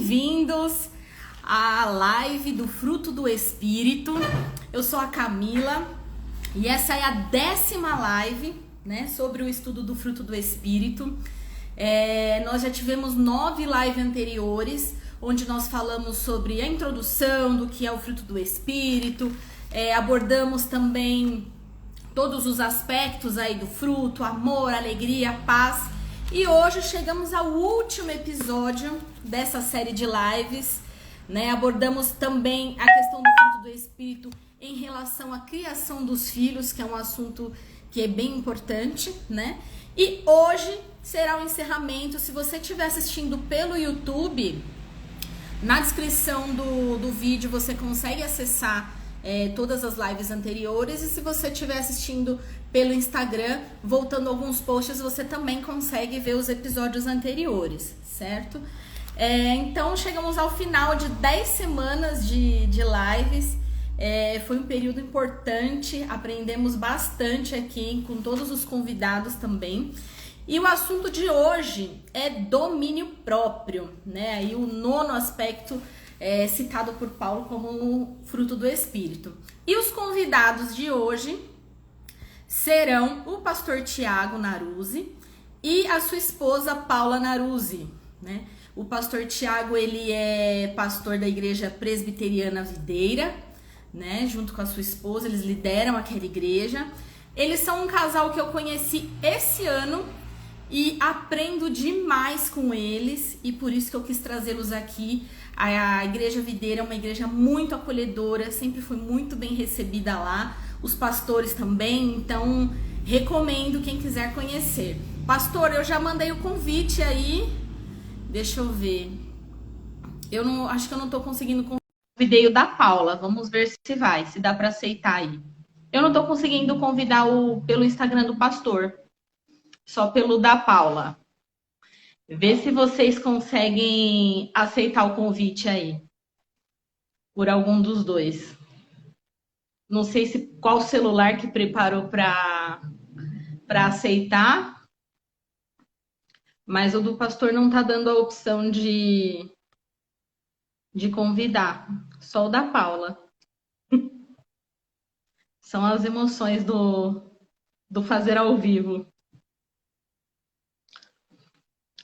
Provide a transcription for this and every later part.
bem-vindos à live do Fruto do Espírito. Eu sou a Camila e essa é a 10ª live, né, sobre o estudo do Fruto do Espírito. Nós já tivemos 9 lives anteriores, onde nós falamos sobre a introdução do que é o Fruto do Espírito, abordamos também todos os aspectos aí do fruto, amor, alegria, paz. E hoje chegamos ao último episódio dessa série de lives, né? Abordamos também a questão do fruto do Espírito em relação à criação dos filhos, que é um assunto que é bem importante, né? E hoje será o encerramento. Se você estiver assistindo pelo YouTube, na descrição do vídeo você consegue acessar todas as lives anteriores, e se você estiver assistindo pelo Instagram, voltando alguns posts, você também consegue ver os episódios anteriores, certo? Então chegamos ao final de 10 semanas de lives. Foi um período importante, aprendemos bastante aqui com todos os convidados também. E o assunto de hoje é domínio próprio, né? E o 9º aspecto citado por Paulo como um fruto do Espírito. E os convidados de hoje serão o pastor Tiago Naruzzi e a sua esposa Paula Naruzzi, né? O pastor Tiago, ele é pastor da Igreja Presbiteriana Videira, né? Junto com a sua esposa, eles lideram aquela igreja. Eles são um casal que eu conheci esse ano e aprendo demais com eles, e por isso que eu quis trazê-los aqui. A Igreja Videira é uma igreja muito acolhedora, sempre foi muito bem recebida lá, os pastores também, então recomendo quem quiser conhecer. Pastor, eu já mandei o convite aí, deixa eu ver, acho que eu não tô conseguindo convidar o da Paula, vamos ver se vai, se dá para aceitar aí. Eu não tô conseguindo convidar pelo Instagram do pastor, só pelo da Paula. Vê se vocês conseguem aceitar o convite aí, por algum dos dois. Não sei qual celular que preparou para aceitar, mas o do pastor não tá dando a opção de convidar, só o da Paula. São as emoções do fazer ao vivo.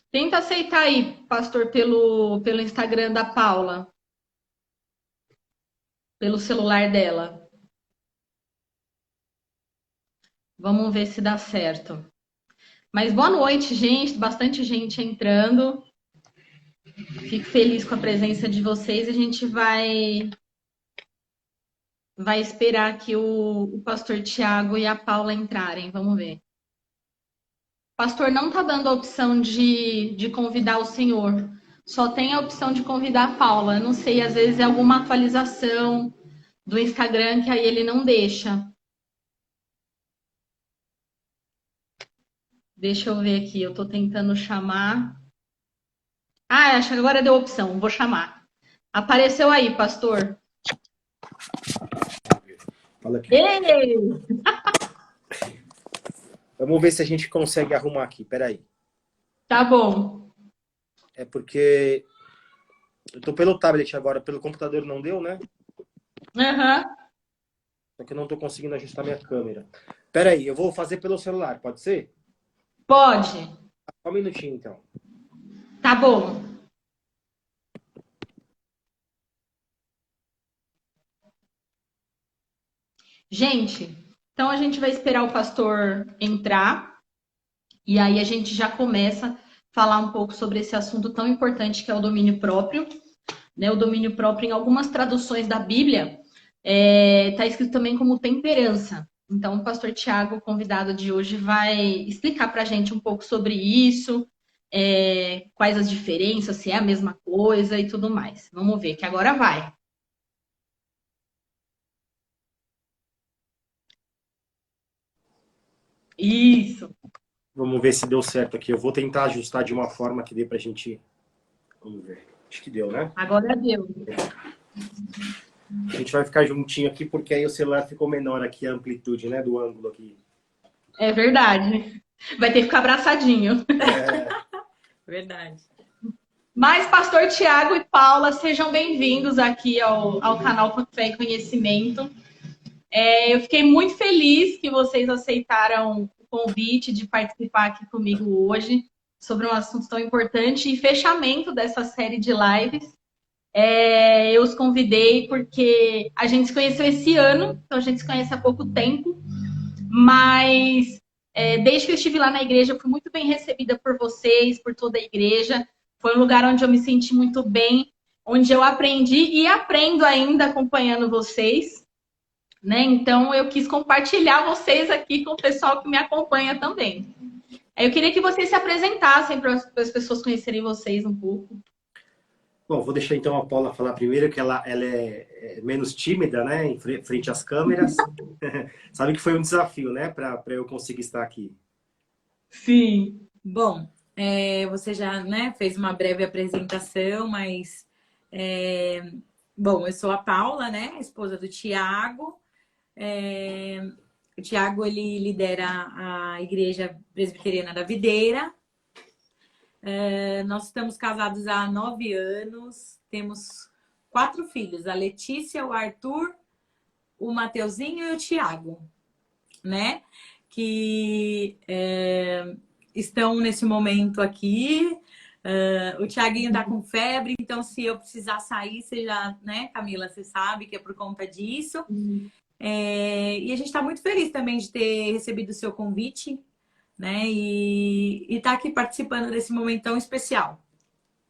Tenta aceitar aí, pastor, pelo Instagram da Paula. Pelo celular dela. Vamos ver se dá certo. Mas boa noite, gente. Bastante gente entrando. Fico feliz com a presença de vocês. A gente vai esperar aqui o pastor Tiago e a Paula entrarem. Vamos ver. Pastor, não tá dando a opção de convidar o senhor. Só tem a opção de convidar a Paula. Não sei, às vezes é alguma atualização do Instagram que aí ele não deixa. Deixa eu ver aqui, eu tô tentando chamar. Acho que agora deu opção, vou chamar. Apareceu aí, pastor. Fala aqui. Ei! Vamos ver se a gente consegue arrumar aqui, peraí. Tá bom. É porque eu tô pelo tablet agora, pelo computador não deu, né? Uhum. Só que eu não tô conseguindo ajustar minha câmera. Peraí, eu vou fazer pelo celular, pode ser? Pode. Só um minutinho, então. Tá bom. Gente, então a gente vai esperar o pastor entrar e aí a gente já começa a falar um pouco sobre esse assunto tão importante que é o domínio próprio, né? O domínio próprio, em algumas traduções da Bíblia, tá escrito também como temperança. Então, o pastor Tiago, convidado de hoje, vai explicar para a gente um pouco sobre isso, quais as diferenças, se é a mesma coisa e tudo mais. Vamos ver, que agora vai. Isso. Vamos ver se deu certo aqui. Eu vou tentar ajustar de uma forma que dê pra gente... Vamos ver. Acho que deu, né? Agora deu. A gente vai ficar juntinho aqui, porque aí o celular ficou menor aqui, a amplitude, né? Do ângulo aqui. É verdade. Vai ter que ficar abraçadinho. Verdade. Mas, pastor Tiago e Paula, sejam bem-vindos aqui ao canal Fé e Conhecimento. Eu fiquei muito feliz que vocês aceitaram o convite de participar aqui comigo hoje sobre um assunto tão importante e fechamento dessa série de lives. Eu os convidei porque a gente se conheceu esse ano, então a gente se conhece há pouco tempo, mas desde que eu estive lá na igreja, eu fui muito bem recebida por vocês, por toda a igreja. Foi um lugar onde eu me senti muito bem, onde eu aprendi e aprendo ainda acompanhando vocês, né? Então eu quis compartilhar vocês aqui com o pessoal que me acompanha também. Eu queria que vocês se apresentassem para as pessoas conhecerem vocês um pouco. Bom, vou deixar então a Paula falar primeiro, que ela é menos tímida, né, em frente às câmeras. Sabe que foi um desafio, né, para eu conseguir estar aqui. Sim. Bom, você já, né, fez uma breve apresentação, mas... bom, eu sou a Paula, né, esposa do Tiago. O Tiago, ele lidera a Igreja Presbiteriana da Videira. Nós estamos casados há 9 anos, temos 4 filhos, a Letícia, o Arthur, o Mateuzinho e o Tiago, né? Que estão nesse momento aqui. O Tiaguinho tá com febre, então se eu precisar sair, você já, né, Camila, você sabe que é por conta disso. E a gente está muito feliz também de ter recebido o seu convite, né? E tá aqui participando desse momento tão especial,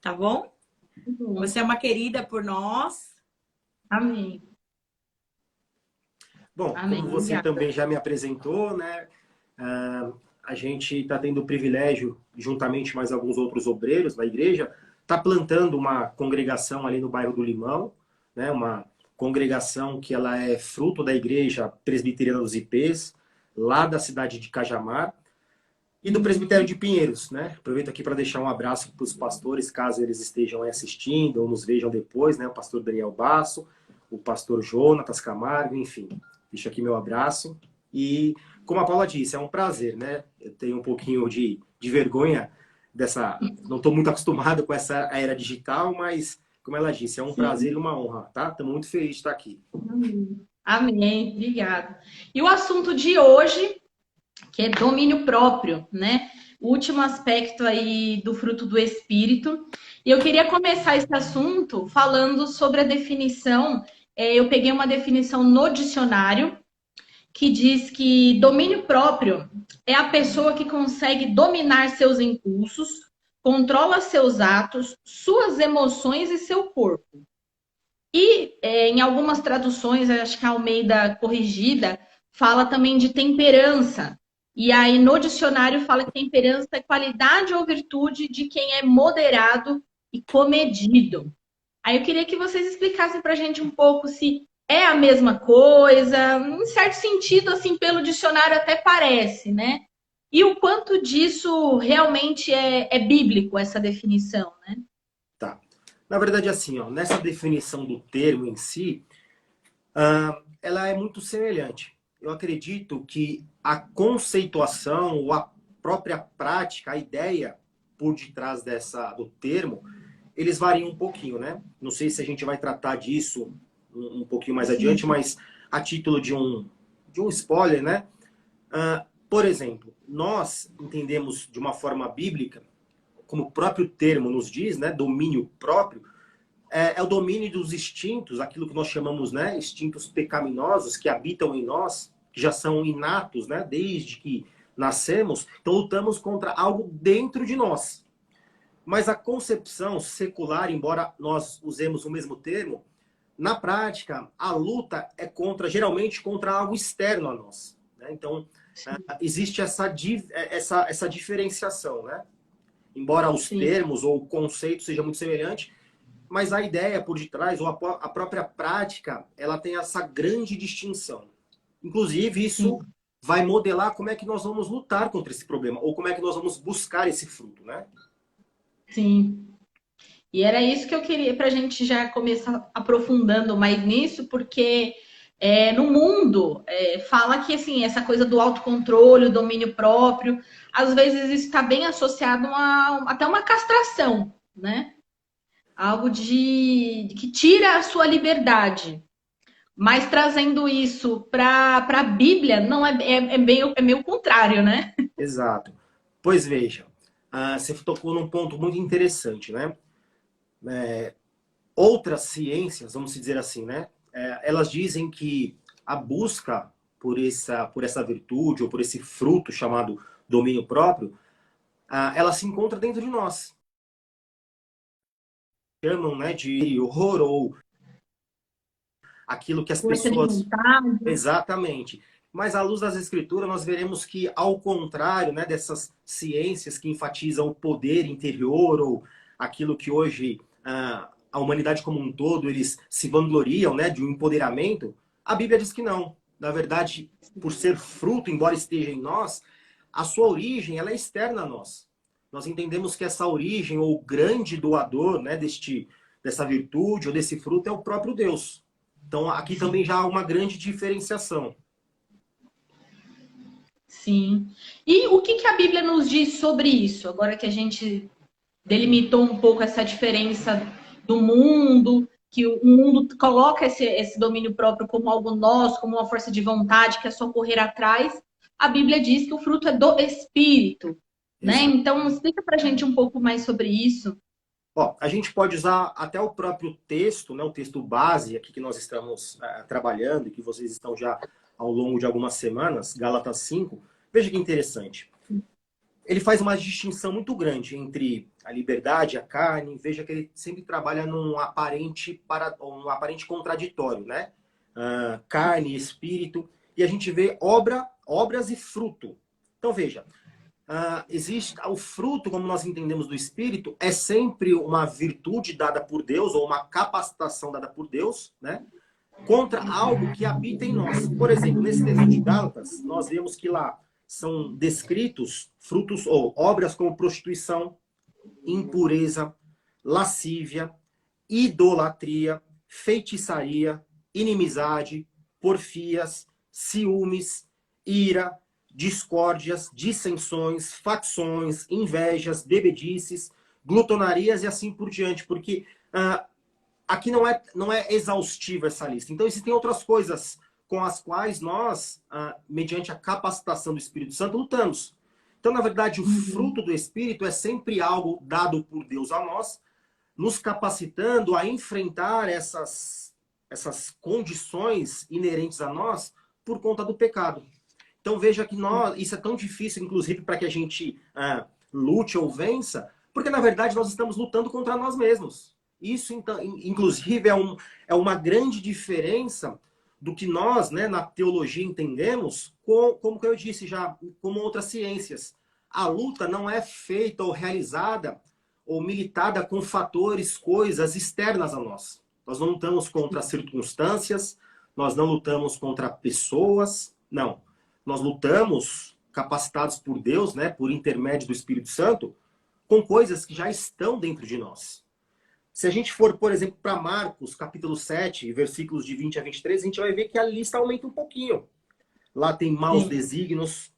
tá bom? Você é uma querida por nós. Amém. Bom, Amém. como você também já me apresentou, né? A gente está tendo o privilégio, juntamente mais alguns outros obreiros da igreja, tá plantando uma congregação ali no bairro do Limão, né? Uma congregação que ela é fruto da igreja presbiteriana dos IPs, lá da cidade de Cajamar, e do presbitério de Pinheiros, né? Aproveito aqui para deixar um abraço para os pastores, caso eles estejam aí assistindo ou nos vejam depois, né? O pastor Daniel Basso, o pastor Jonatas Camargo, enfim. Deixo aqui meu abraço. E, como a Paula disse, é um prazer, né? Eu tenho um pouquinho de vergonha dessa... Não estou muito acostumado com essa era digital, mas, como ela disse, é um prazer e uma honra, tá? Estamos muito felizes de estar aqui. Amém. Obrigada. E o assunto de hoje, que é domínio próprio, né? O último aspecto aí do fruto do Espírito. E eu queria começar esse assunto falando sobre a definição. Eu peguei uma definição no dicionário que diz que domínio próprio é a pessoa que consegue dominar seus impulsos, controla seus atos, suas emoções e seu corpo. E em algumas traduções, acho que a Almeida Corrigida fala também de temperança. E aí no dicionário fala que temperança é qualidade ou virtude de quem é moderado e comedido. Aí eu queria que vocês explicassem pra gente um pouco se é a mesma coisa, em certo sentido, assim, pelo dicionário até parece, né? E o quanto disso realmente é bíblico, essa definição, né? Tá. Na verdade, assim, ó, nessa definição do termo em si, ela é muito semelhante. Eu acredito que a conceituação ou a própria prática, a ideia por detrás do termo, eles variam um pouquinho, né? Não sei se a gente vai tratar disso um pouquinho mais adiante, mas a título de um spoiler, né? Por exemplo, nós entendemos de uma forma bíblica, como o próprio termo nos diz, né? Domínio próprio, é o domínio dos instintos, aquilo que nós chamamos, né? Instintos pecaminosos que habitam em nós, que já são inatos, né? Desde que nascemos, então lutamos contra algo dentro de nós. Mas a concepção secular, embora nós usemos o mesmo termo, na prática, a luta é geralmente contra algo externo a nós, né? Então, existe essa diferenciação, né? Embora os termos ou o conceito seja muito semelhante, mas a ideia por detrás, ou a própria prática, ela tem essa grande distinção. Inclusive, isso vai modelar como é que nós vamos lutar contra esse problema, ou como é que nós vamos buscar esse fruto, né? Sim. E era isso que eu queria, para a gente já começar aprofundando mais nisso, porque no mundo fala que assim, essa coisa do autocontrole, o domínio próprio, às vezes isso está bem associado a até uma castração, né? algo de que tira a sua liberdade. Mas trazendo isso para a Bíblia, não é meio o contrário, né? Exato. Pois veja, você tocou num ponto muito interessante, né? Outras ciências, vamos dizer assim, né? Elas dizem que a busca por essa virtude ou por esse fruto chamado domínio próprio, ela se encontra dentro de nós. Chamam, né, de horror ou aquilo que as Força de pessoas... vontade. Exatamente. Mas à luz das escrituras, nós veremos que, ao contrário, né, dessas ciências que enfatizam o poder interior ou aquilo que hoje a humanidade como um todo, eles se vangloriam, né, de um empoderamento, a Bíblia diz que não. Na verdade, por ser fruto, embora esteja em nós, a sua origem ela é externa a nós. Nós entendemos que essa origem, ou o grande doador, né, dessa virtude ou desse fruto é o próprio Deus. Então, aqui também já há uma grande diferenciação. Sim. E o que a Bíblia nos diz sobre isso? Agora que a gente delimitou um pouco essa diferença do mundo, que o mundo coloca esse domínio próprio como algo nosso, como uma força de vontade, que é só correr atrás. A Bíblia diz que o fruto é do Espírito, né? Exato. Então, explica pra gente um pouco mais sobre isso. Ó, a gente pode usar até o próprio texto, né, o texto base aqui que nós estamos trabalhando e que vocês estão já ao longo de algumas semanas, Gálatas 5. Veja que interessante. Ele faz uma distinção muito grande entre a liberdade e a carne. Veja que ele sempre trabalha num aparente contraditório, né? Carne, espírito. E a gente vê obras e fruto. Então veja, existe o fruto, como nós entendemos do Espírito, é sempre uma virtude dada por Deus, ou uma capacitação dada por Deus, né? Contra algo que habita em nós. Por exemplo, nesse texto de Gálatas, nós vemos que lá são descritos frutos ou obras como prostituição, impureza, lascívia, idolatria, feitiçaria, inimizade, porfias, ciúmes, ira, discórdias, dissensões, facções, invejas, bebedices, glutonarias e assim por diante, porque aqui não é exaustiva essa lista. Então existem outras coisas com as quais nós, mediante a capacitação do Espírito Santo, lutamos. Então, na verdade, o fruto do Espírito é sempre algo dado por Deus a nós, nos capacitando a enfrentar essas condições inerentes a nós por conta do pecado. Então veja que isso é tão difícil, inclusive, para que a gente lute ou vença, porque na verdade nós estamos lutando contra nós mesmos. Isso, então, inclusive, é uma grande diferença do que nós, né, na teologia, entendemos, como que eu disse já, como outras ciências. A luta não é feita ou realizada ou militada com fatores, coisas externas a nós. Nós não lutamos contra circunstâncias, nós não lutamos contra pessoas, não. Nós lutamos, capacitados por Deus, né, por intermédio do Espírito Santo, com coisas que já estão dentro de nós. Se a gente for, por exemplo, para Marcos, capítulo 7, versículos de 20 a 23, a gente vai ver que a lista aumenta um pouquinho. Lá tem maus desígnios,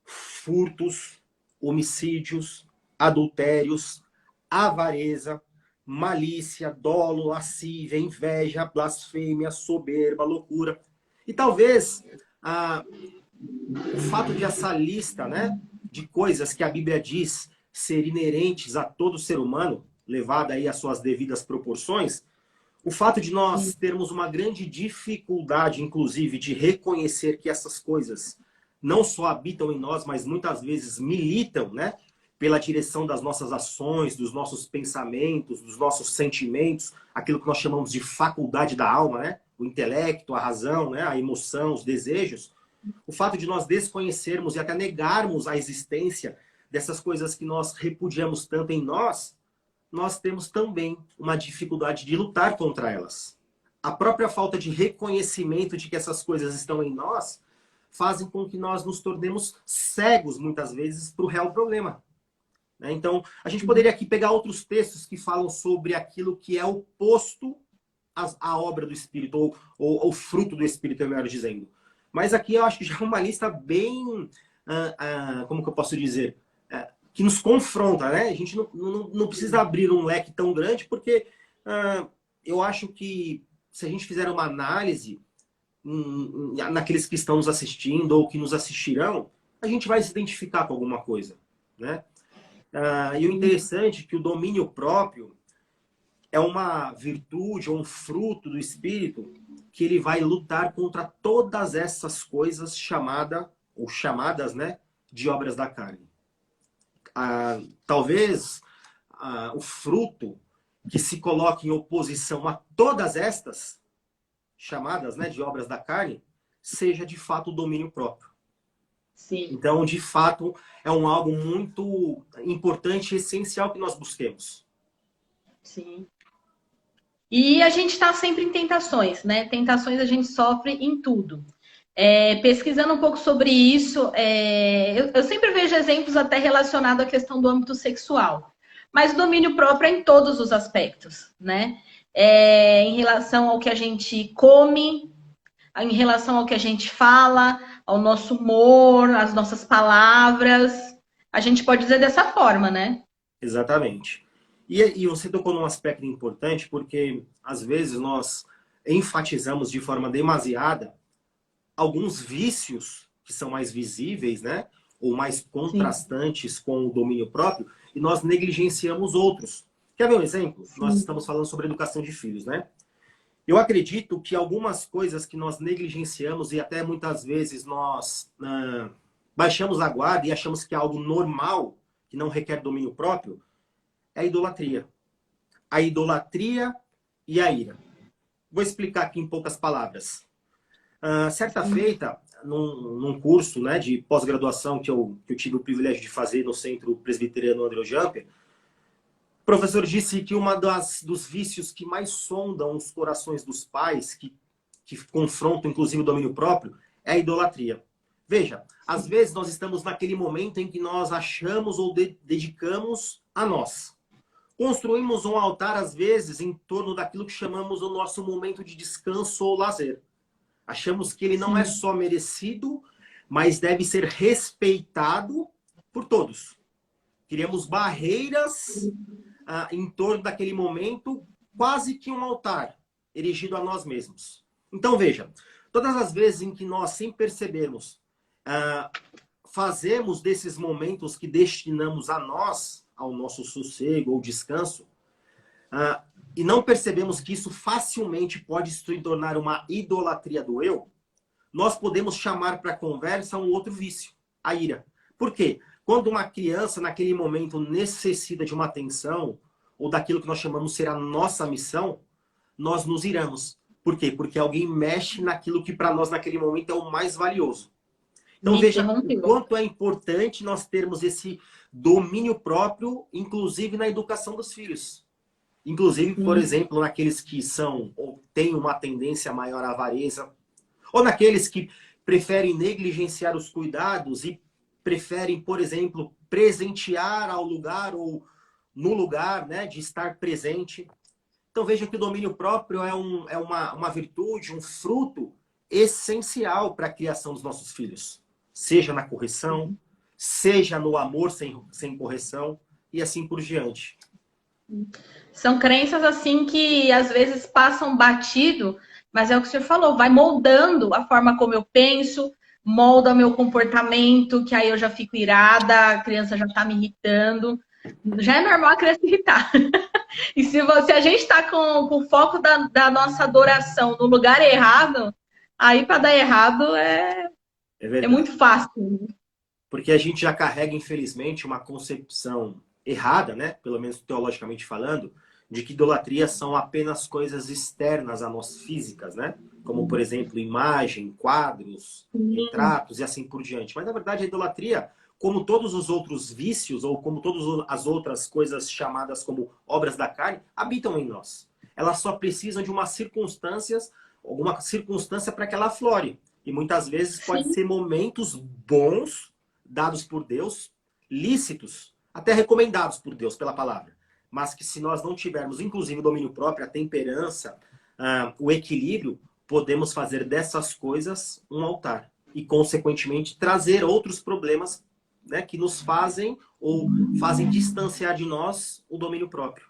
furtos, homicídios, adultérios, avareza, malícia, dolo, lascívia, inveja, blasfêmia, soberba, loucura. E talvez o fato de essa lista, né, de coisas que a Bíblia diz ser inerentes a todo ser humano, levada aí às suas devidas proporções, o fato de nós termos uma grande dificuldade, inclusive, de reconhecer que essas coisas não só habitam em nós, mas muitas vezes militam, né, pela direção das nossas ações, dos nossos pensamentos, dos nossos sentimentos, aquilo que nós chamamos de faculdade da alma, né, o intelecto, a razão, né, a emoção, os desejos. O fato de nós desconhecermos e até negarmos a existência dessas coisas que nós repudiamos tanto em nós, nós temos também uma dificuldade de lutar contra elas. A própria falta de reconhecimento de que essas coisas estão em nós fazem com que nós nos tornemos cegos, muitas vezes, para o real problema. Então, a gente poderia aqui pegar outros textos que falam sobre aquilo que é oposto à obra do Espírito, ou o fruto do Espírito, melhor dizendo. Mas aqui eu acho que já é uma lista bem, como que eu posso dizer, que nos confronta, né? A gente não precisa abrir um leque tão grande, porque Eu acho que se a gente fizer uma análise naqueles que estão nos assistindo ou que nos assistirão, a gente vai se identificar com alguma coisa, né? E o interessante é que o domínio próprio é uma virtude ou um fruto do espírito que ele vai lutar contra todas essas coisas chamadas, né, de obras da carne. Talvez o fruto que se coloca em oposição a todas estas chamadas, né, de obras da carne seja de fato o domínio próprio. Sim. Então, de fato, é algo muito importante e essencial que nós busquemos. Sim. E a gente está sempre em tentações, né? Tentações a gente sofre em tudo. Pesquisando um pouco sobre isso, eu sempre vejo exemplos até relacionados à questão do âmbito sexual. Mas o domínio próprio é em todos os aspectos, né? Em relação ao que a gente come, em relação ao que a gente fala, ao nosso humor, às nossas palavras. A gente pode dizer dessa forma, né? Exatamente. E você tocou num aspecto importante, porque às vezes nós enfatizamos de forma demasiada alguns vícios que são mais visíveis, né? Ou mais contrastantes com o domínio próprio, e nós negligenciamos outros. Quer ver um exemplo? Sim. Nós estamos falando sobre educação de filhos, né? Eu acredito que algumas coisas que nós negligenciamos e até muitas vezes nós baixamos a guarda e achamos que é algo normal, que não requer domínio próprio, é a idolatria. A idolatria e a ira. Vou explicar aqui em poucas palavras. Certa feita, num curso, né, de pós-graduação que eu tive o privilégio de fazer no Centro Presbiteriano André Jumper, o professor disse que dos vícios que mais sondam os corações dos pais, que confrontam inclusive o domínio próprio, é a idolatria. Veja, às vezes nós estamos naquele momento em que nós achamos ou dedicamos a nós. Construímos um altar, às vezes, em torno daquilo que chamamos o nosso momento de descanso ou lazer. Achamos que ele não é só merecido, mas deve ser respeitado por todos. Criamos barreiras em torno daquele momento, quase que um altar erigido a nós mesmos. Então, veja, todas as vezes em que nós, sem percebermos, fazemos desses momentos que destinamos a nós, ao nosso sossego ou descanso, e não percebemos que isso facilmente pode se tornar uma idolatria do eu, nós podemos chamar para a conversa um outro vício, a ira. Por quê? Quando uma criança, naquele momento, necessita de uma atenção, ou daquilo que nós chamamos ser a nossa missão, nós nos iramos. Por quê? Porque alguém mexe naquilo que para nós, naquele momento, é o mais valioso. Então, veja o quanto é importante nós termos esse domínio próprio, inclusive na educação dos filhos. Inclusive, por exemplo, naqueles que são ou têm uma tendência maior à avareza, ou naqueles que preferem negligenciar os cuidados e preferem, por exemplo, presentear ao lugar ou no lugar, né, de estar presente. Então veja que o domínio próprio é uma virtude, um fruto essencial para a criação dos nossos filhos. Seja na correção, seja no amor sem correção e assim por diante. São crenças assim que às vezes passam batido, mas é o que o senhor falou, vai moldando a forma como eu penso, molda o meu comportamento, que aí eu já fico irada, a criança já tá me irritando. Já é normal a criança irritar. E se a gente está com o foco da nossa adoração no lugar errado, aí para dar errado é muito fácil. Porque a gente já carrega, infelizmente, uma concepção errada, né? Pelo menos teologicamente falando, de que idolatria são apenas coisas externas a nós, físicas, né? Como, por exemplo, imagem, quadros, retratos e assim por diante. Mas, na verdade, a idolatria, como todos os outros vícios, ou como todas as outras coisas chamadas como obras da carne, habitam em nós. Elas só precisam de alguma circunstância para que ela aflore. E muitas vezes pode ser momentos bons, dados por Deus, lícitos, até recomendados por Deus pela palavra. Mas que se nós não tivermos, inclusive, o domínio próprio, a temperança, o equilíbrio, podemos fazer dessas coisas um altar. E, consequentemente, trazer outros problemas, né, que nos fazem ou fazem distanciar de nós o domínio próprio.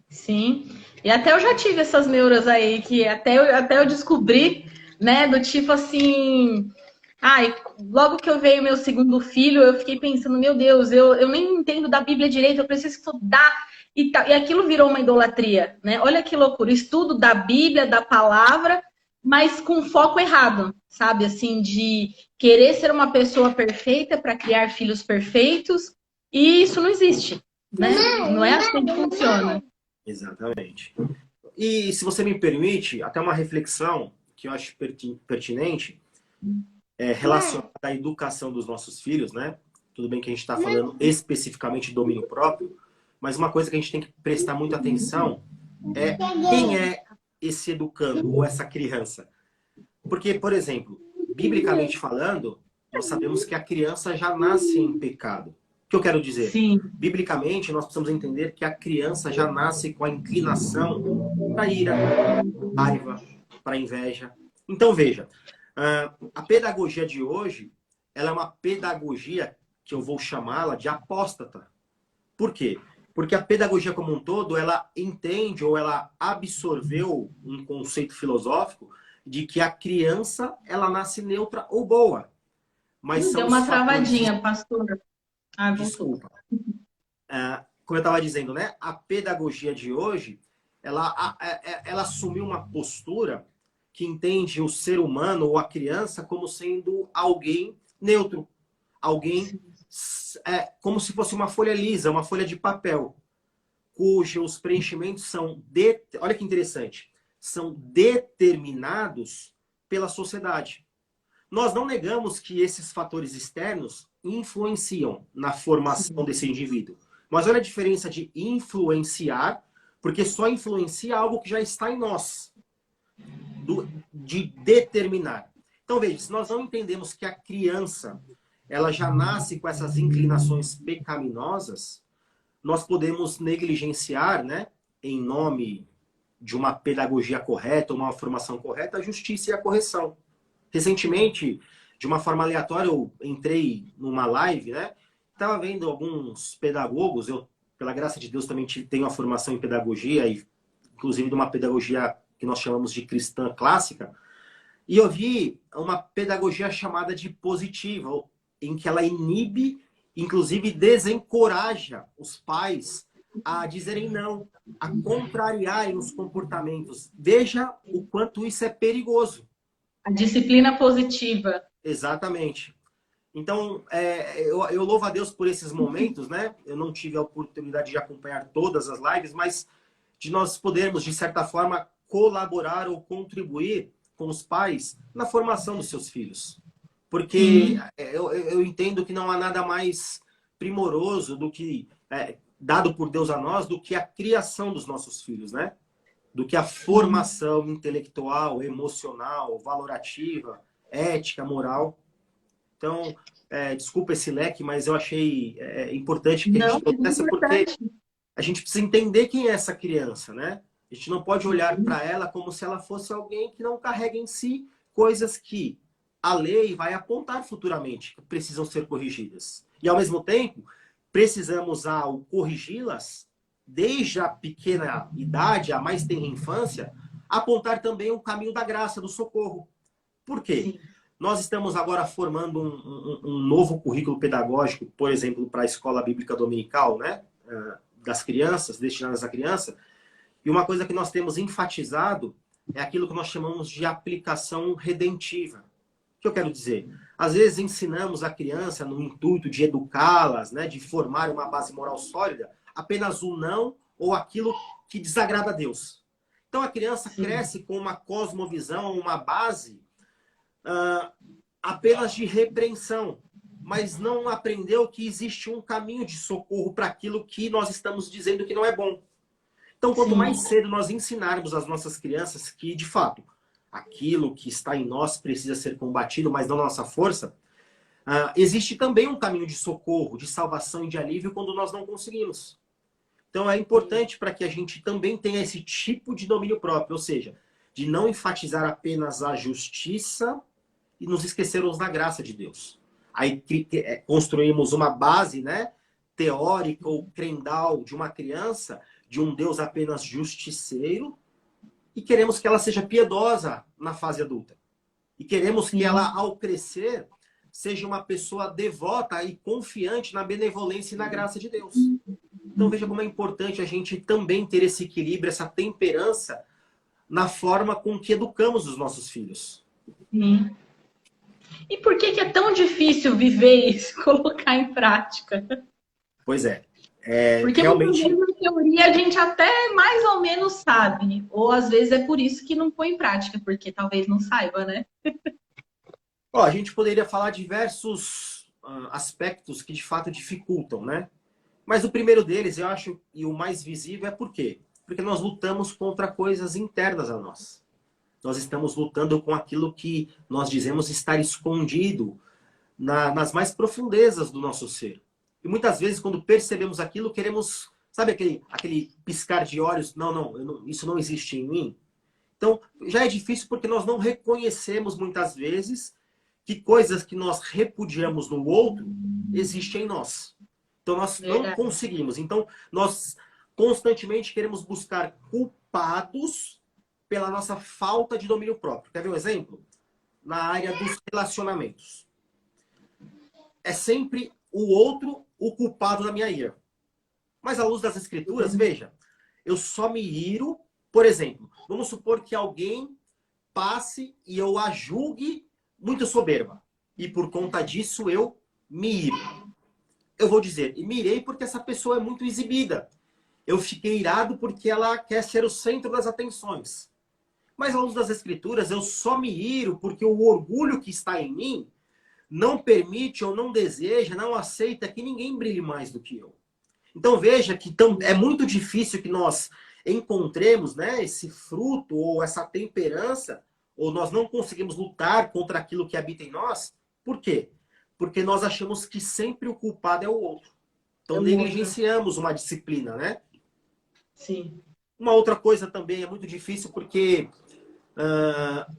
Sim. E até eu já tive essas neuras aí, que até eu descobri, né, do tipo assim. Ai, logo que eu veio meu segundo filho, eu fiquei pensando, meu Deus, eu nem entendo da Bíblia direito, eu preciso estudar e tal. E aquilo virou uma idolatria, né? Olha que loucura, estudo da Bíblia, da palavra, mas com foco errado, sabe? Assim, de querer ser uma pessoa perfeita para criar filhos perfeitos, e isso não existe, né? Não é assim que funciona. Exatamente. E se você me permite, até uma reflexão que eu acho pertinente, relacionada à educação dos nossos filhos, né? Tudo bem que a gente está falando especificamente de domínio próprio, mas uma coisa que a gente tem que prestar muita atenção é quem é esse educando ou essa criança. Porque, por exemplo, biblicamente falando, nós sabemos que a criança já nasce em pecado. O que eu quero dizer? Sim. Biblicamente, nós precisamos entender que a criança já nasce com a inclinação para ira, raiva, para inveja. Então, veja, a pedagogia de hoje, ela é uma pedagogia que eu vou chamá-la de apóstata. Por quê? Porque a pedagogia como um todo, ela entende ou ela absorveu um conceito filosófico de que a criança, ela nasce neutra ou boa. Mas são Deu os uma fatores... travadinha, pastor. Ah, voltou. Desculpa. Como eu estava dizendo, né? A pedagogia de hoje, ela assumiu uma postura que entende o ser humano ou a criança como sendo alguém neutro. Alguém como se fosse uma folha lisa, uma folha de papel, cujos preenchimentos são, olha que interessante, são determinados pela sociedade. Nós não negamos que esses fatores externos influenciam na formação desse indivíduo. Mas olha a diferença de influenciar, porque só influencia algo que já está em nós, de determinar. Então, veja, se nós não entendemos que a criança ela já nasce com essas inclinações pecaminosas, nós podemos negligenciar, né, em nome de uma pedagogia correta, uma formação correta, a justiça e a correção. Recentemente, de uma forma aleatória, eu entrei numa live, né? Estava vendo alguns pedagogos, eu, pela graça de Deus, também tenho a formação em pedagogia, e inclusive de uma pedagogia que nós chamamos de cristã clássica, e eu vi uma pedagogia chamada de positiva, em que ela inibe, inclusive desencoraja os pais a dizerem não, a contrariarem os comportamentos. Veja o quanto isso é perigoso. A disciplina positiva. Exatamente. Então, eu louvo a Deus por esses momentos, né? Eu não tive a oportunidade de acompanhar todas as lives, mas de nós podermos, de certa forma, colaborar ou contribuir com os pais na formação dos seus filhos. Porque eu entendo que não há nada mais primoroso do que, dado por Deus a nós, do que a criação dos nossos filhos, né? Do que a formação intelectual, emocional, valorativa, ética, moral. Então, desculpa esse leque, mas eu achei importante que a gente trouxesse, porque a gente precisa entender quem é essa criança, né? A gente não pode olhar para ela como se ela fosse alguém que não carrega em si coisas que a lei vai apontar futuramente, que precisam ser corrigidas. E, ao mesmo tempo, precisamos, ao corrigi-las, desde a pequena idade, a mais tenra infância, apontar também o caminho da graça, do socorro. Por quê? Sim. Nós estamos agora formando um novo currículo pedagógico, por exemplo, para a escola bíblica dominical, né? Das crianças, destinadas à criança. E uma coisa que nós temos enfatizado é aquilo que nós chamamos de aplicação redentiva. O que eu quero dizer? Às vezes ensinamos a criança no intuito de educá-las, né? De formar uma base moral sólida, apenas o não ou aquilo que desagrada a Deus. Então a criança cresce com uma cosmovisão, uma base apenas de repreensão, mas não aprendeu que existe um caminho de socorro para aquilo que nós estamos dizendo que não é bom. Então, quanto mais cedo nós ensinarmos às nossas crianças que, de fato, aquilo que está em nós precisa ser combatido, mas não na nossa força, existe também um caminho de socorro, de salvação e de alívio quando nós não conseguimos. Então, é importante para que a gente também tenha esse tipo de domínio próprio, ou seja, de não enfatizar apenas a justiça e nos esquecermos da graça de Deus. Aí construímos uma base, né, teórica ou crendal de uma criança de um Deus apenas justiceiro e queremos que ela seja piedosa na fase adulta. E queremos que ela, ao crescer, seja uma pessoa devota e confiante na benevolência e na graça de Deus. Então veja como é importante a gente também ter esse equilíbrio, essa temperança na forma com que educamos os nossos filhos. Sim. E por que que é tão difícil viver isso, colocar em prática? Pois é. Porque muitas Realmente... vezes, na teoria, a gente até mais ou menos sabe. Ou às vezes é por isso que não põe em prática, porque talvez não saiba, né? Ó, a gente poderia falar diversos aspectos que de fato dificultam, né? Mas o primeiro deles, eu acho, e o mais visível, é por quê? Porque nós lutamos contra coisas internas a nós. Nós estamos lutando com aquilo que nós dizemos estar escondido nas mais profundezas do nosso ser. E muitas vezes, quando percebemos aquilo, queremos, sabe aquele piscar de olhos? Não, isso não existe em mim. Então, já é difícil porque nós não reconhecemos muitas vezes que coisas que nós repudiamos no outro existem em nós. Então, nós não conseguimos. Então, nós constantemente queremos buscar culpados pela nossa falta de domínio próprio. Quer ver um exemplo? Na área dos relacionamentos. É sempre o outro o culpado da minha ira. Mas à luz das escrituras, veja, eu só me iro, por exemplo, vamos supor que alguém passe e eu a julgue muito soberba. E por conta disso eu me iro. Eu vou dizer, e me irei porque essa pessoa é muito exibida. Eu fiquei irado porque ela quer ser o centro das atenções. Mas à luz das escrituras, eu só me iro porque o orgulho que está em mim não permite ou não deseja, não aceita que ninguém brilhe mais do que eu. Então veja que é muito difícil que nós encontremos, né, esse fruto ou essa temperança, ou nós não conseguimos lutar contra aquilo que habita em nós. Por quê? Porque nós achamos que sempre o culpado é o outro. Então negligenciamos uma disciplina, né? Sim. Uma outra coisa também é muito difícil porque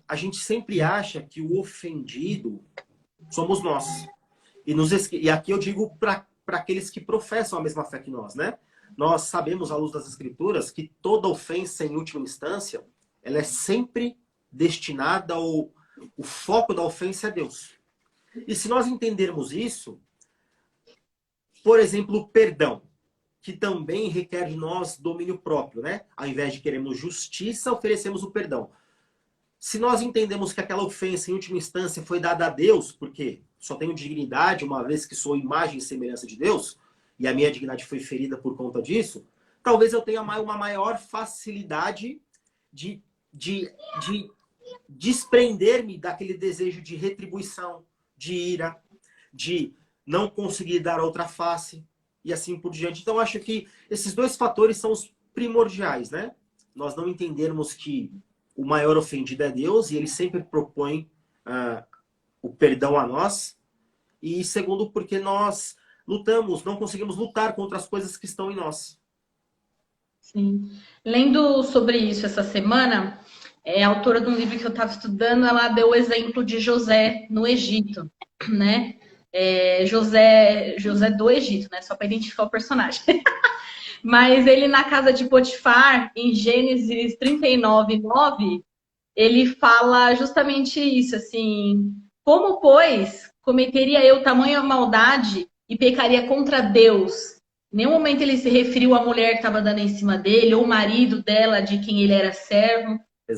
a gente sempre acha que o ofendido somos nós. E aqui eu digo para aqueles que professam a mesma fé que nós, né? Nós sabemos, à luz das escrituras, que toda ofensa, em última instância, ela é sempre destinada o foco da ofensa é Deus. E se nós entendermos isso, por exemplo, o perdão, que também requer de nós domínio próprio, né? Ao invés de queremos justiça, oferecemos o perdão. Se nós entendemos que aquela ofensa, em última instância, foi dada a Deus, porque só tenho dignidade, uma vez que sou imagem e semelhança de Deus, e a minha dignidade foi ferida por conta disso, talvez eu tenha uma maior facilidade de desprender-me daquele desejo de retribuição, de ira, de não conseguir dar outra face, e assim por diante. Então, acho que esses dois fatores são os primordiais, né? Nós não entendermos que o maior ofendido é Deus, e ele sempre propõe o perdão a nós. E segundo, porque nós lutamos, não conseguimos lutar contra as coisas que estão em nós. Sim. Lendo sobre isso essa semana, a autora de um livro que eu estava estudando, ela deu o exemplo de José no Egito, né? José do Egito, né? Só para identificar o personagem. Mas ele na casa de Potifar, em Gênesis 39:9, ele fala justamente isso, assim: como, pois, cometeria eu tamanha maldade e pecaria contra Deus? Em nenhum momento ele se referiu à mulher que estava dando em cima dele, ou o marido dela, de quem ele era servo.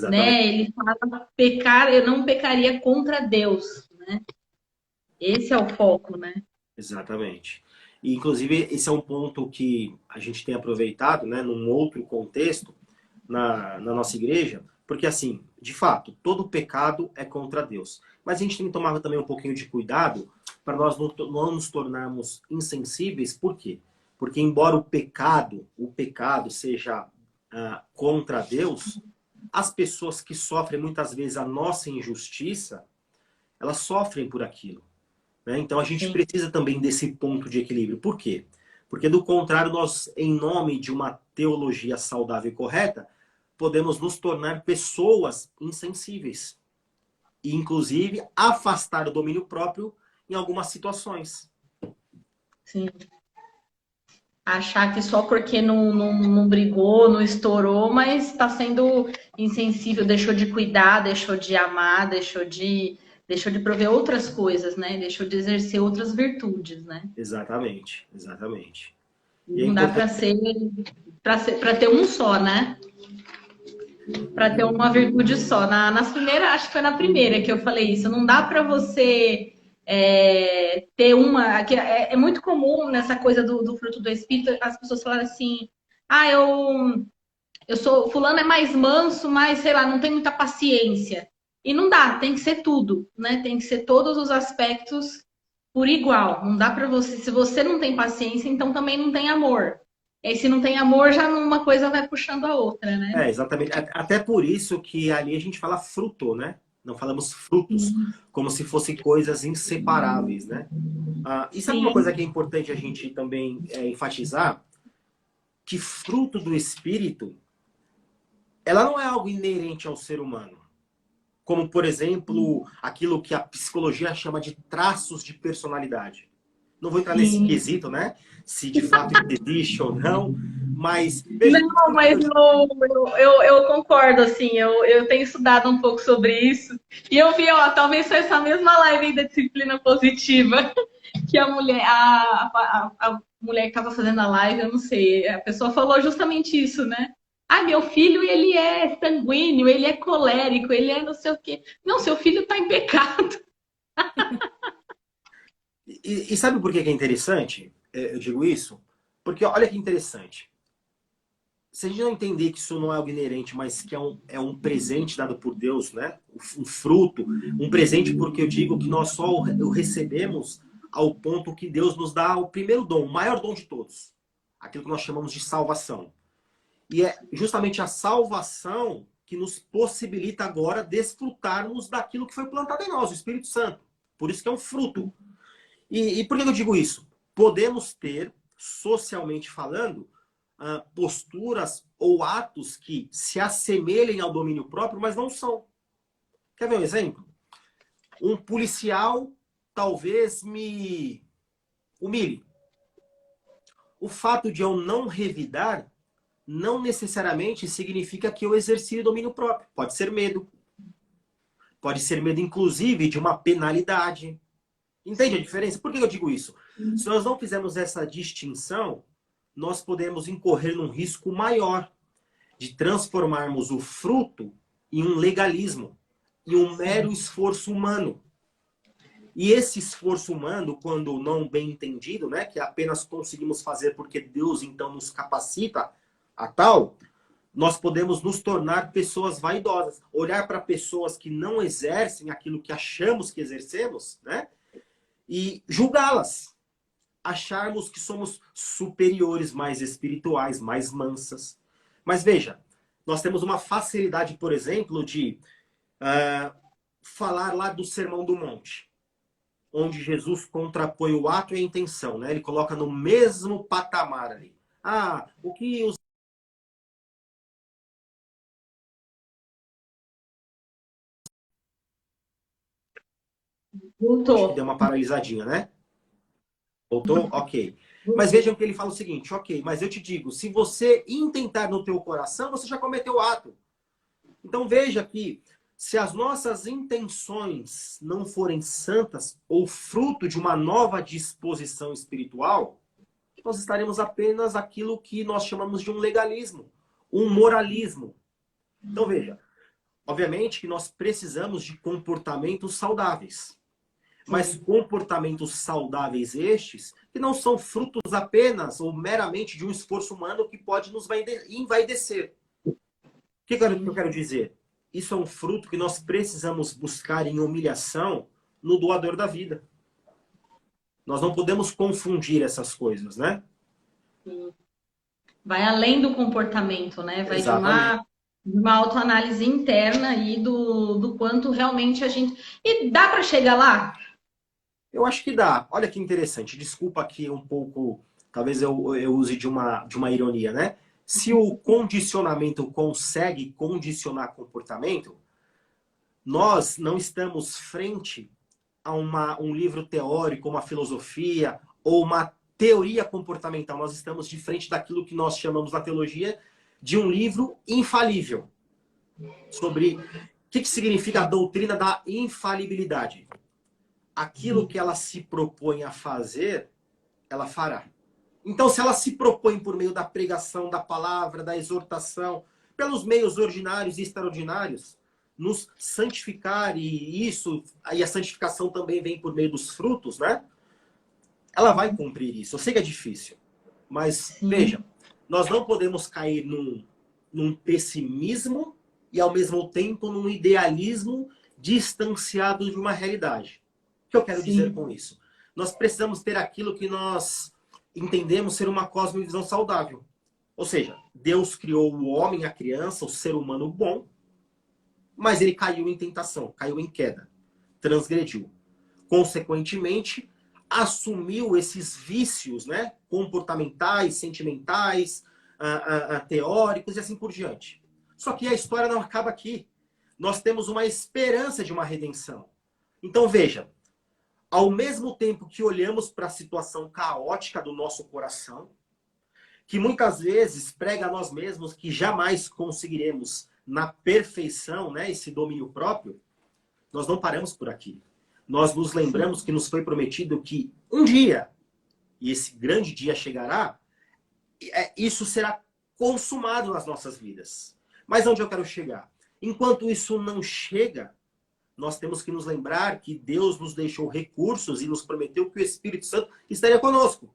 Né? Ele fala, eu não pecaria contra Deus. Né? Esse é o foco, né? Exatamente. E, inclusive, esse é um ponto que a gente tem aproveitado, né, num outro contexto, na nossa igreja, porque, assim, de fato, todo pecado é contra Deus. Mas a gente tem que tomar também um pouquinho de cuidado para nós não nos tornarmos insensíveis. Por quê? Porque, embora o pecado seja contra Deus, as pessoas que sofrem muitas vezes a nossa injustiça, elas sofrem por aquilo. Né? Então a gente precisa também desse ponto de equilíbrio. Por quê? Porque do contrário, nós, em nome de uma teologia saudável e correta, podemos nos tornar pessoas insensíveis. E, inclusive, afastar o domínio próprio em algumas situações. Sim. Achar que só porque não brigou, não estourou, mas está sendo insensível, deixou de cuidar, deixou de amar, deixou de prover outras coisas, né? Deixou de exercer outras virtudes, né? Exatamente, exatamente. E é Não dá importante. para ter um só, né? Para ter uma virtude só. Nas primeiras, acho que foi na primeira que eu falei isso. Não dá para você ter uma. É muito comum nessa coisa do fruto do espírito as pessoas falarem assim: ah, eu sou. Fulano é mais manso, mas sei lá, não tem muita paciência. E não dá, tem que ser tudo, né? Tem que ser todos os aspectos por igual. Não dá para você. Se você não tem paciência, então também não tem amor. E aí, se não tem amor, já uma coisa vai puxando a outra, né? É, exatamente. Até por isso que ali a gente fala fruto, né? Não falamos frutos, como se fossem coisas inseparáveis, né? E sabe uma coisa Sim, que é importante a gente também enfatizar? Que fruto do Espírito, ela não é algo inerente ao ser humano. Como, por exemplo, aquilo que a psicologia chama de traços de personalidade. Não vou entrar nesse sim. quesito, né? Se de fato existe ou não, mas veja, Não, mas eu concordo, assim, eu tenho estudado um pouco sobre isso. E eu vi, ó, talvez foi essa mesma live aí da disciplina positiva que a mulher que estava fazendo a live, eu não sei, a pessoa falou justamente isso, né? Ah, meu filho, ele é sanguíneo, ele é colérico, ele é não sei o quê. Não, seu filho está em pecado. e sabe por que que é interessante? Eu digo isso? Porque olha que interessante. Se a gente não entender que isso não é algo inerente, mas que é um presente dado por Deus, né? Um fruto, um presente porque eu digo que nós só o recebemos ao ponto que Deus nos dá o primeiro dom, o maior dom de todos. Aquilo que nós chamamos de salvação. E é justamente a salvação que nos possibilita agora desfrutarmos daquilo que foi plantado em nós, o Espírito Santo. Por isso que é um fruto. E por que eu digo isso? Podemos ter, socialmente falando, posturas ou atos que se assemelhem ao domínio próprio, mas não são. Quer ver um exemplo? Um policial talvez me humilhe. O fato de eu não revidar não necessariamente significa que eu exerci domínio próprio. Pode ser medo. Pode ser medo, inclusive, de uma penalidade. Entende a diferença? Por que eu digo isso? Se nós não fizermos essa distinção, nós podemos incorrer num risco maior de transformarmos o fruto em um legalismo e um mero esforço humano. E esse esforço humano, quando não bem entendido, né, que apenas conseguimos fazer porque Deus então nos capacita a tal, nós podemos nos tornar pessoas vaidosas. Olhar para pessoas que não exercem aquilo que achamos que exercemos, né, e julgá-las. Acharmos que somos superiores, mais espirituais, mais mansas. Mas veja, nós temos uma facilidade, por exemplo, de falar lá do Sermão do Monte, onde Jesus contrapõe o ato e a intenção, né? Ele coloca no mesmo patamar ali. O que os... Acho que deu Voltou. uma paralisadinha, né? Voltou? Ok. Mas vejam que ele fala o seguinte, ok, mas eu te digo, se você intentar no teu coração, você já cometeu o ato. Então veja que se as nossas intenções não forem santas ou fruto de uma nova disposição espiritual, nós estaremos apenas aquilo que nós chamamos de um legalismo, um moralismo. Então veja, obviamente que nós precisamos de comportamentos saudáveis. Mas comportamentos saudáveis estes que não são frutos apenas ou meramente de um esforço humano que pode nos envaidecer. O que eu quero dizer? Isso é um fruto que nós precisamos buscar em humilhação no doador da vida. Nós não podemos confundir essas coisas, né? Vai além do comportamento, né? Vai Exatamente. de uma autoanálise interna aí do quanto realmente a gente. E dá para chegar lá? Eu acho que dá. Olha que interessante. Desculpa aqui um pouco, talvez eu use de uma ironia, né? Se o condicionamento consegue condicionar comportamento, nós não estamos frente a um livro teórico, uma filosofia ou uma teoria comportamental. Nós estamos de frente daquilo que nós chamamos na teologia de um livro infalível. Sobre o que significa a doutrina da infalibilidade. Aquilo que ela se propõe a fazer, ela fará. Então, se ela se propõe por meio da pregação, da palavra, da exortação, pelos meios ordinários e extraordinários, nos santificar, e a santificação também vem por meio dos frutos, né? Ela vai cumprir isso. Eu sei que é difícil, mas veja, nós não podemos cair num pessimismo e, ao mesmo tempo, num idealismo distanciado de uma realidade. O que eu quero dizer com isso? Nós precisamos ter aquilo que nós entendemos ser uma cosmovisão saudável. Ou seja, Deus criou o homem, a criança, o ser humano bom, mas ele caiu em tentação, caiu em queda, transgrediu. Consequentemente, assumiu esses vícios, né, comportamentais, sentimentais, teóricos e assim por diante. Só que a história não acaba aqui. Nós temos uma esperança de uma redenção. Então veja, ao mesmo tempo que olhamos para a situação caótica do nosso coração, que muitas vezes prega a nós mesmos que jamais conseguiremos na perfeição, né, esse domínio próprio, nós não paramos por aqui. Nós nos lembramos que nos foi prometido que um dia, e esse grande dia chegará, isso será consumado nas nossas vidas. Mas onde eu quero chegar? Enquanto isso não chega, nós temos que nos lembrar que Deus nos deixou recursos e nos prometeu que o Espírito Santo estaria conosco,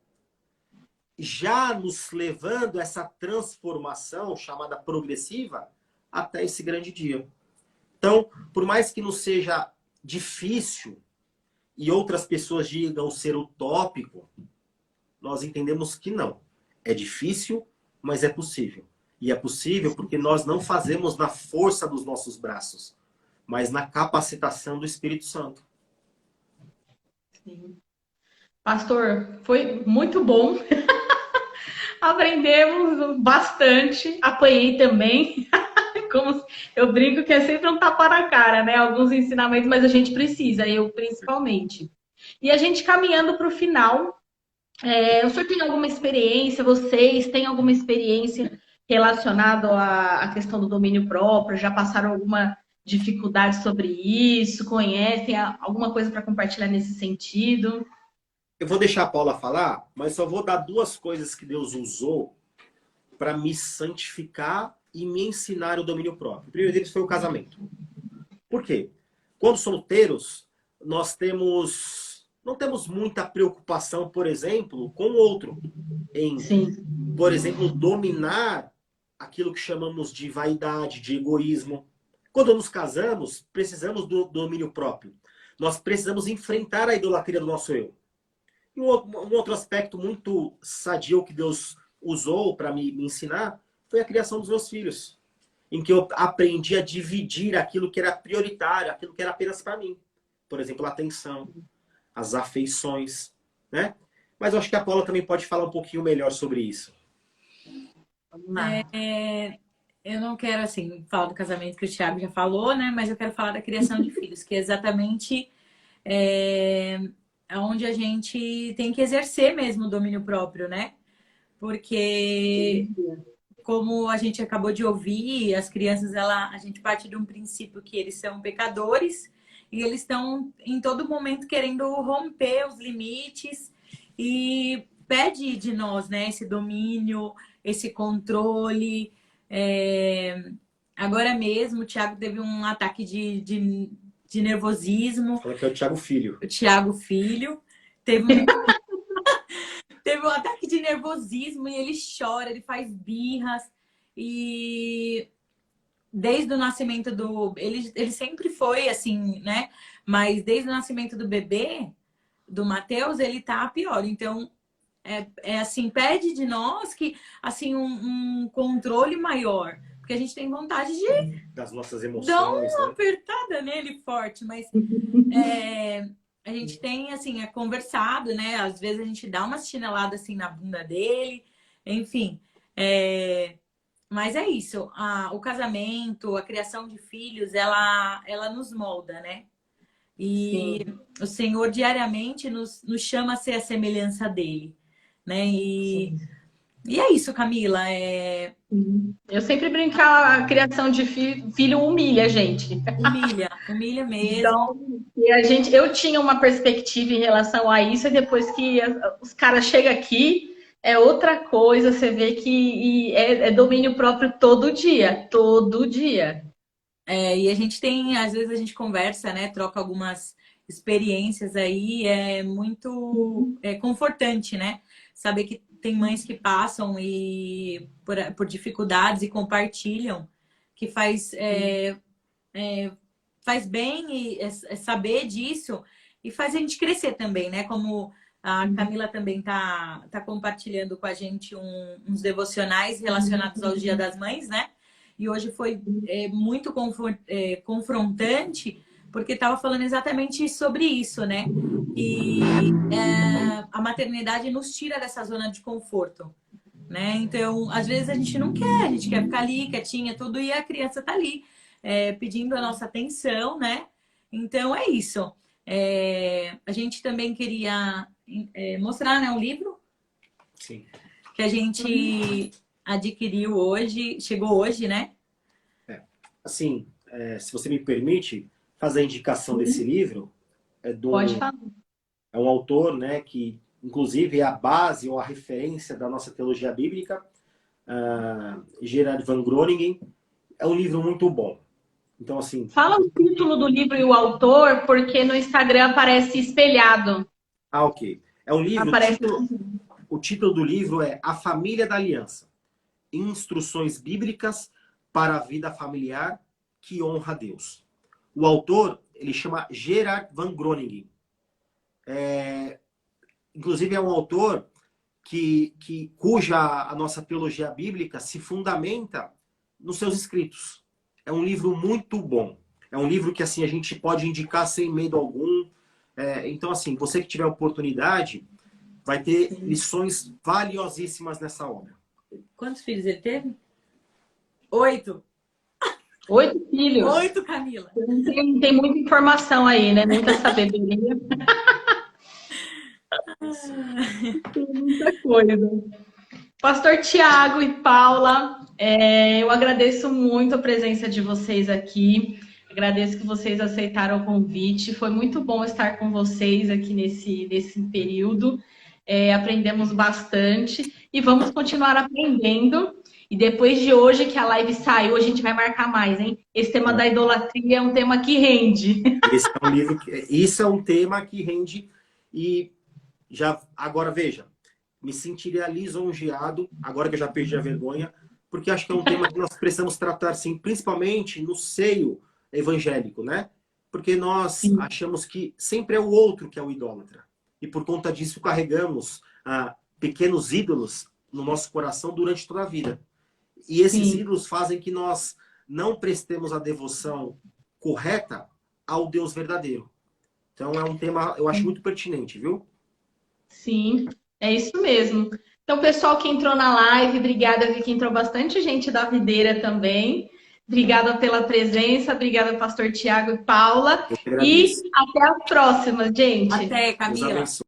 já nos levando a essa transformação chamada progressiva até esse grande dia. Então, por mais que nos seja difícil e outras pessoas digam ser utópico, nós entendemos que não. É difícil, mas é possível. E é possível porque nós não fazemos na força dos nossos braços, mas na capacitação do Espírito Santo. Sim. Pastor, foi muito bom. Aprendemos bastante. Apanhei também. Como eu brinco que é sempre um tapa na cara, né? Alguns ensinamentos, mas a gente precisa, eu principalmente. E a gente caminhando para o final, o senhor tem alguma experiência, vocês têm alguma experiência relacionada à questão do domínio próprio? Já passaram alguma dificuldade sobre isso? Conhecem alguma coisa para compartilhar nesse sentido? Eu vou deixar a Paula falar, mas só vou dar duas coisas que Deus usou para me santificar e me ensinar o domínio próprio. O primeiro deles foi o casamento. Por quê? Quando solteiros, nós não temos muita preocupação, por exemplo, com o outro. Em, por exemplo, dominar aquilo que chamamos de vaidade, de egoísmo. Quando nos casamos, precisamos do domínio próprio. Nós precisamos enfrentar a idolatria do nosso eu. E um outro aspecto muito sadio que Deus usou para me ensinar foi a criação dos meus filhos, em que eu aprendi a dividir aquilo que era prioritário, aquilo que era apenas para mim. Por exemplo, a atenção, as afeições, né? Mas eu acho que a Paula também pode falar um pouquinho melhor sobre isso. Eu não quero, assim, falar do casamento que o Thiago já falou, né? Mas eu quero falar da criação de filhos, que é exatamente onde a gente tem que exercer mesmo o domínio próprio, né? Porque, como a gente acabou de ouvir, as crianças, a gente parte de um princípio que eles são pecadores e eles estão em todo momento querendo romper os limites e pede de nós, né? Esse domínio, esse controle. Agora mesmo, o Thiago teve um ataque de nervosismo. Fala que é o Thiago Filho. O Thiago Filho teve um ataque de nervosismo e ele chora, ele faz birras. E desde o nascimento ele sempre foi assim, né? Mas desde o nascimento do bebê, do Mateus, ele tá pior. Então, assim, pede de nós que, assim, um controle maior. Porque a gente tem vontade das nossas emoções, dar uma apertada nele forte, mas a gente tem, assim, conversado, né? Às vezes a gente dá uma chinelada, assim, na bunda dele, enfim. Mas é isso, o casamento, a criação de filhos, ela nos molda, né? E o Senhor diariamente nos chama a ser a semelhança dele. né? E é isso, Camila. Eu sempre brinco que a criação de filho humilha a gente. Humilha mesmo. Então, eu tinha uma perspectiva em relação a isso, e depois que os caras chegam aqui, é outra coisa. Você vê que é domínio próprio todo dia, todo dia. E a gente tem, às vezes a gente conversa, né? Troca algumas experiências aí, é muito confortante, né? Saber que tem mães que passam por dificuldades e compartilham, que faz bem saber disso e faz a gente crescer também, né? Como a Camila também tá compartilhando com a gente uns devocionais relacionados ao Dia das Mães, né? E hoje foi muito confrontante, porque estava falando exatamente sobre isso, né? E a maternidade nos tira dessa zona de conforto, né? Então, às vezes a gente não quer, a gente quer ficar ali, quietinha, tudo, e a criança tá ali pedindo a nossa atenção, né? Então, é isso. A gente também queria mostrar, né, um livro. Sim. Que a gente adquiriu hoje, chegou hoje, né? Assim, se você me permite fazer a indicação desse livro, Pode falar. É um autor, né, que inclusive é a base ou a referência da nossa teologia bíblica, Gerard van Groningen. É um livro muito bom. Então, assim... Fala o título do livro e o autor, porque no Instagram aparece espelhado. Ok. É um livro... Aparece... O título do livro é A Família da Aliança. Instruções Bíblicas para a Vida Familiar que Honra a Deus. O autor, ele chama Gerard van Groningen. Inclusive, é um autor cuja a nossa teologia bíblica se fundamenta nos seus escritos. É um livro muito bom. É um livro que assim a gente pode indicar sem medo algum. Então, assim, você que tiver oportunidade, vai ter lições valiosíssimas nessa obra. Quantos filhos ele teve? 8. 8 filhos. 8, Camila. Tem muita informação aí, né? Muita sabedoria. Tem muita coisa. Pastor Tiago e Paula, eu agradeço muito a presença de vocês aqui. Agradeço que vocês aceitaram o convite. Foi muito bom estar com vocês aqui nesse período. Aprendemos bastante e vamos continuar aprendendo. E depois de hoje que a live saiu, a gente vai marcar mais, hein? Esse tema da idolatria é um tema que rende. Isso é um tema que rende. E agora, veja, me sentiria lisonjeado, agora que eu já perdi a vergonha, porque acho que é um tema que nós precisamos tratar, sim, principalmente no seio evangélico, né? Porque nós achamos que sempre é o outro que é o idólatra. E por conta disso carregamos pequenos ídolos no nosso coração durante toda a vida. E esses ídolos fazem que nós não prestemos a devoção correta ao Deus verdadeiro. Então é um tema, eu acho muito pertinente, viu? Sim, é isso mesmo. Então, pessoal que entrou na live, obrigada, vi que entrou bastante gente da videira também. Obrigada pela presença, obrigada, pastor Tiago e Paula. E até a próxima, gente. Até, Camila.